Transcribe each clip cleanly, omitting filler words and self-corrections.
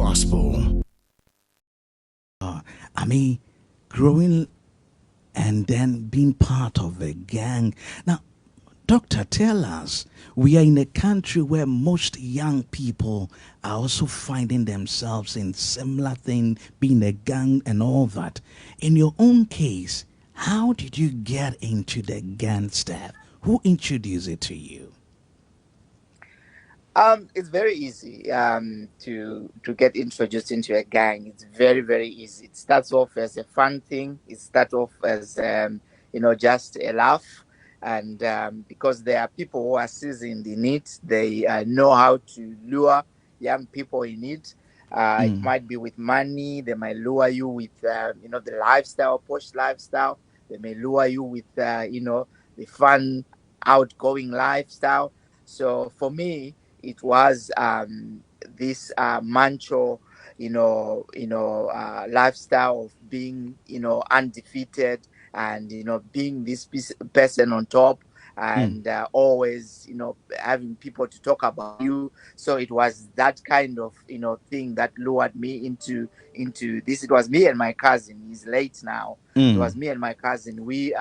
gospel. I mean, growing and then being part of a gang. Now, Doctor, tell us, we are in a country where most young people are also finding themselves in similar thing, being a gang and all that. In your own case, how did you get into the gang stuff? Who introduced it to you? It's very easy to get introduced into a gang. It's very very easy. It starts off as a fun thing. It starts off as just a laugh, and because there are people who are seasoned in it, they know how to lure young people in it. It Mm, might be with money. They might lure you with the lifestyle, posh lifestyle. They may lure you with the fun, outgoing lifestyle. So for me, it was this mancho, lifestyle of being, undefeated, and being this person on top, mm, and always, having people to talk about you. So it was that kind of, thing that lured me into this. It was me and my cousin. He's late now. It mm. was me and my cousin. We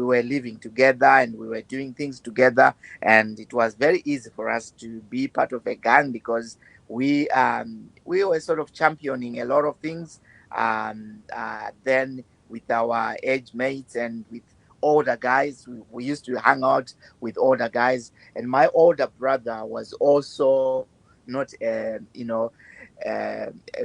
were living together and we were doing things together, and it was very easy for us to be part of a gang because we were sort of championing a lot of things then with our age mates and with older guys. We used to hang out with older guys, and my older brother was also not a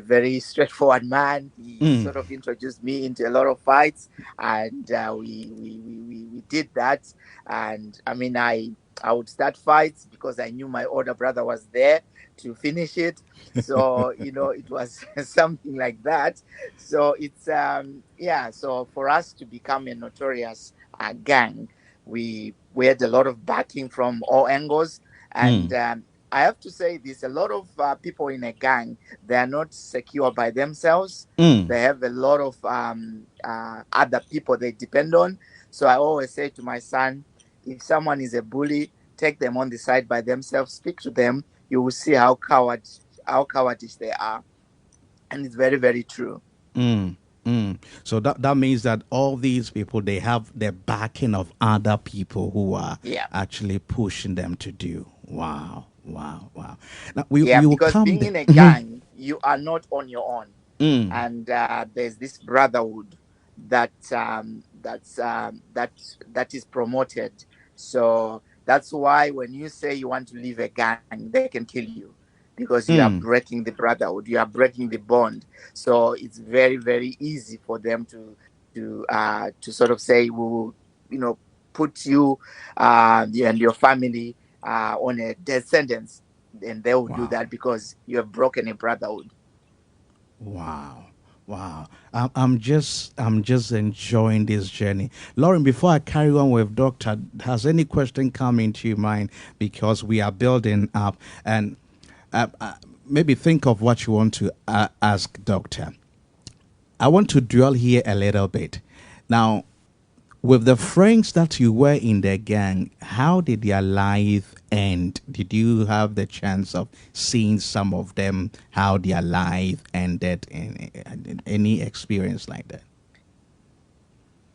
very straightforward man. He Mm. sort of introduced me into a lot of fights, and we did that. And I mean, I would start fights because I knew my older brother was there to finish it. So it was something like that. So it's yeah. So for us to become a notorious gang, we had a lot of backing from all angles, and Mm. I have to say this: a lot of people in a gang, they are not secure by themselves. Mm. They have a lot of other people they depend on. So I always say to my son, if someone is a bully, take them on the side by themselves, speak to them. You will see how cowardish they are, and it's very very true. Mm, mm. So that means that all these people, they have the backing of other people who are Yeah, actually pushing them to do. Wow, wow, wow. Now yeah. we will Because come being back. in a gang, you are not on your own, Mm, and there's this brotherhood that is promoted. So that's why when you say you want to leave a gang, they can kill you because you are mm. breaking the brotherhood, you are breaking the bond. So it's very very easy for them to sort of say, we will, you know put you and your family on a death sentence, and they will do Wow, that because you have broken a brotherhood. wow, wow. I'm just enjoying this journey, Lauren. Before I carry on with Doctor, has any question come into your mind? Because we are building up, and uh, uh, maybe think of what you want to ask Doctor. I want to dwell here a little bit. Now, with the friends that you were in the gang, how did their life end? Did you have the chance of seeing some of them, how their life ended, in any experience like that?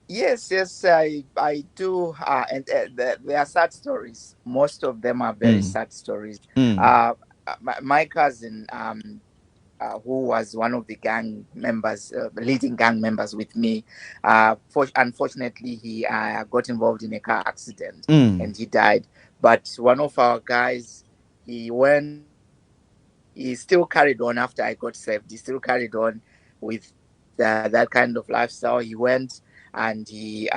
Yes, yes, I do, and they are sad stories. Most of them are very Mm, sad stories. mm, Uh, my cousin, who was one of the gang members, leading gang members with me, unfortunately, he got involved in a car accident mm, and he died. But one of our guys, he went. He still carried on after I got saved. He still carried on with that kind of lifestyle. He went and he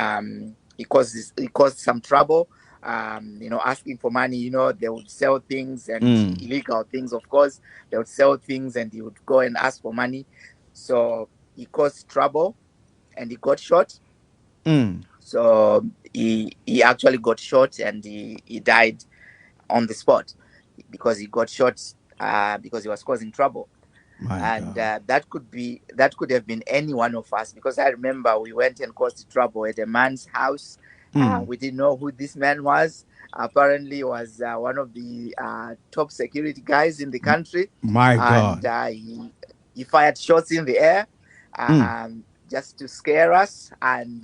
caused some trouble. Asking for money. They would sell things and mm, illegal things. Of course, they would sell things and he would go and ask for money. So he caused trouble and he got shot. mm. So he actually got shot and he died on the spot because he got shot because he was causing trouble. My And God. that could have been any one of us, because I remember we went and caused trouble at a man's house. Mm, We didn't know who this man was, apparently was one of the top security guys in the country, My and God. he fired shots in the air, Mm, just to scare us, and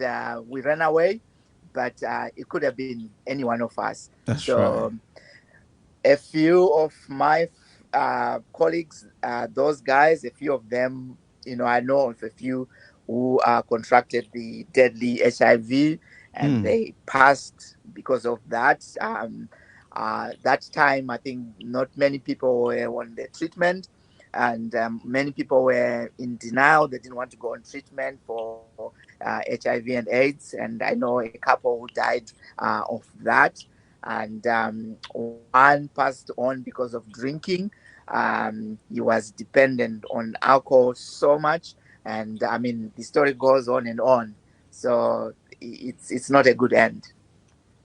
we ran away. But it could have been any one of us. that's right. So a few of my colleagues, those guys, a few of them, I know of a few who contracted the deadly HIV, and Mm, they passed because of that. That time, I think not many people were on the treatment, and many people were in denial. They didn't want to go on treatment for HIV and AIDS, and I know a couple who died of that, and one passed on because of drinking. He was dependent on alcohol so much, and I mean the story goes on and on. So it's not a good end.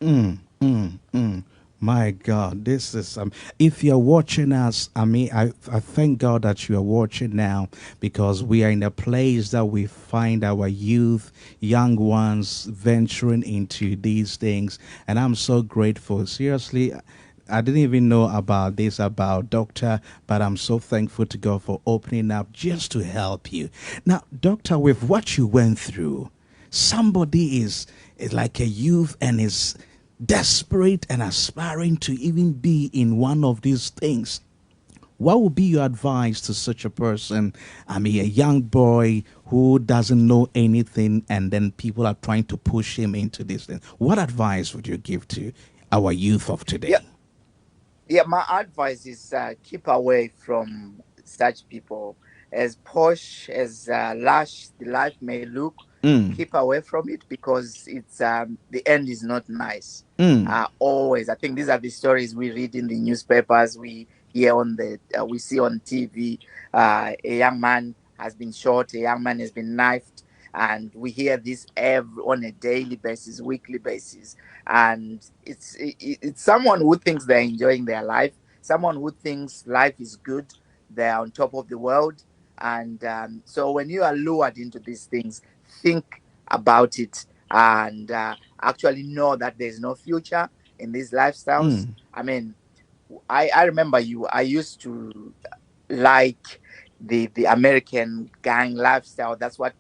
mm, mm, mm. My God, this is if you're watching us, I thank God that you are watching now, because we are in a place that we find our youth, young ones venturing into these things, and I'm so grateful. Seriously, I didn't even know about this about Doctor, but I'm so thankful to God for opening up just to help you. Now, Doctor, with what you went through, somebody is like a youth and is desperate and aspiring to even be in one of these things. What would be your advice to such a person? I mean, a young boy who doesn't know anything, and then people are trying to push him into this thing. What advice would you give to our youth of Yeah, today? yeah. My advice is keep away from such people. As posh as lush the life may look, Mm, keep away from it, because it's the end is not nice. mm, Always, I think these are the stories we read in the newspapers. We hear on the we see on TV. A young man has been shot. A young man has been knifed, and we hear this on a daily basis, weekly basis. And it's someone who thinks they're enjoying their life, someone who thinks life is good, they're on top of the world. And so when you are lured into these things, think about it, and actually know that there's no future in these lifestyles. mm, I mean, I remember I used to like the American gang lifestyle. That's what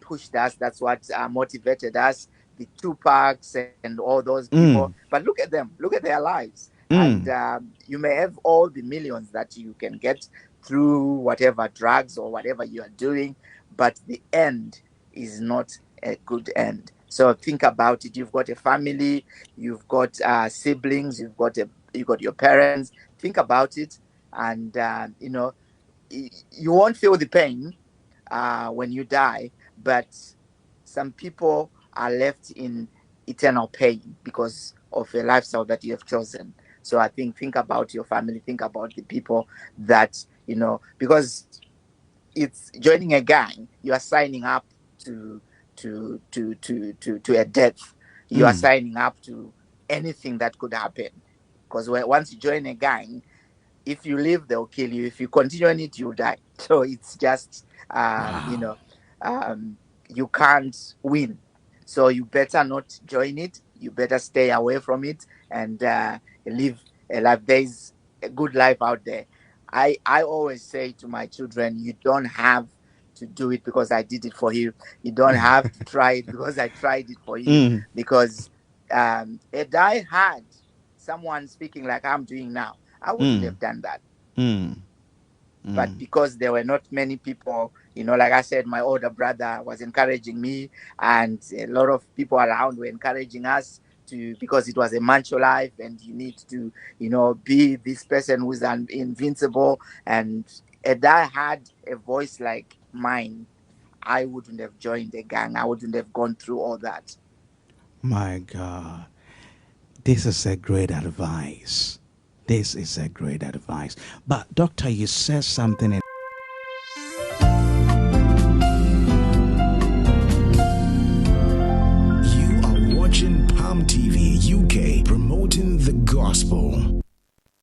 pushed us. That's what motivated us. The Tupacs and all those people. mm, But look at them. Look at their lives. And mm. you may have all the millions that you can get through whatever drugs or whatever you are doing, but the end is not a good end. So think about it. You've got a family, you've got siblings, you've got your parents. Think about it, and you won't feel the pain when you die, but some people are left in eternal pain because of a lifestyle that you have chosen. So I think about your family, think about the people that because it's joining a gang, you are signing up to to a death. You are Mm. signing up to anything that could happen, because once you join a gang, if you live, they'll kill you. If you continue on it, you'll die. So it's just, Wow. you can't win. So you better not join it. You better stay away from it, and live a life. There's a good life out there. I always say to my children, you don't have to do it because I did it for you. You don't have to try it because I tried it for you. Mm, Because if I had someone speaking like I'm doing now, I wouldn't mm, have done that. mm, But mm. because there were not many people, like I said, my older brother was encouraging me, and a lot of people around were encouraging us to, because it was a macho life, and you need to, be this person who's invincible. And if I had a voice like mine, I wouldn't have joined the gang. I wouldn't have gone through all that. My God. This is a great advice. This is a great advice. But, Doctor, you said something